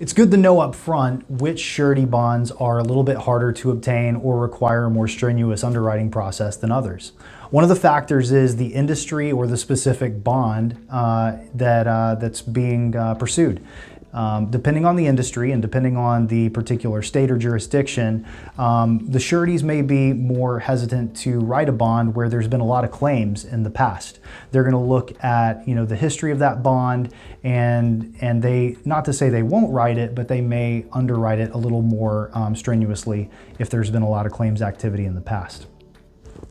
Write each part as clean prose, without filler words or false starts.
It's good to know up front which surety bonds are a little bit harder to obtain or require a more strenuous underwriting process than others. One of the factors is the industry or the specific bond that's being pursued. Depending on the industry and depending on the particular state or jurisdiction, the sureties may be more hesitant to write a bond where there's been a lot of claims in the past. They're going to look at the history of that bond, and they, not to say they won't write it, but they may underwrite it a little more strenuously if there's been a lot of claims activity in the past.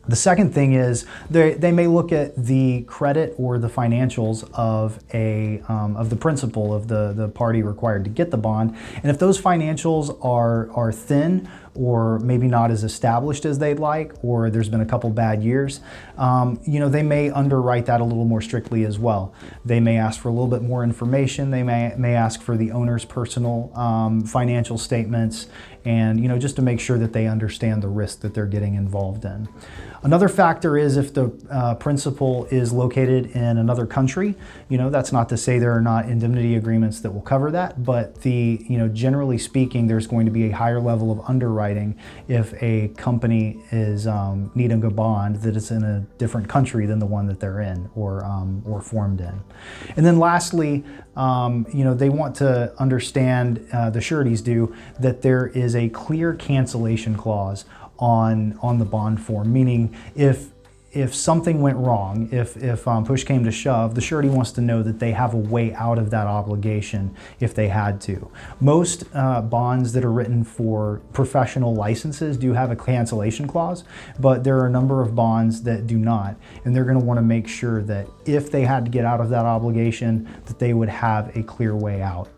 The second thing is they may look at the credit or the financials of the principal of the party required to get the bond, and if those financials are thin or maybe not as established as they'd like, or there's been a couple bad years, they may underwrite that a little more strictly as well. They may ask for a little bit more information. They may ask for the owner's personal financial statements, and just to make sure that they understand the risk that they're getting involved in. Another factor is if the principal is located in another country. That's not to say there are not indemnity agreements that will cover that, but generally speaking, there's going to be a higher level of underwriting if a company is needing a bond that is in a different country than the one that they're in or formed in. And then lastly, they want to understand, the sureties do, that there is a clear cancellation clause on the bond form, meaning if something went wrong, if push came to shove, the surety wants to know that they have a way out of that obligation if they had to. Most bonds that are written for professional licenses do have a cancellation clause, but there are a number of bonds that do not, and they're going to want to make sure that if they had to get out of that obligation, that they would have a clear way out.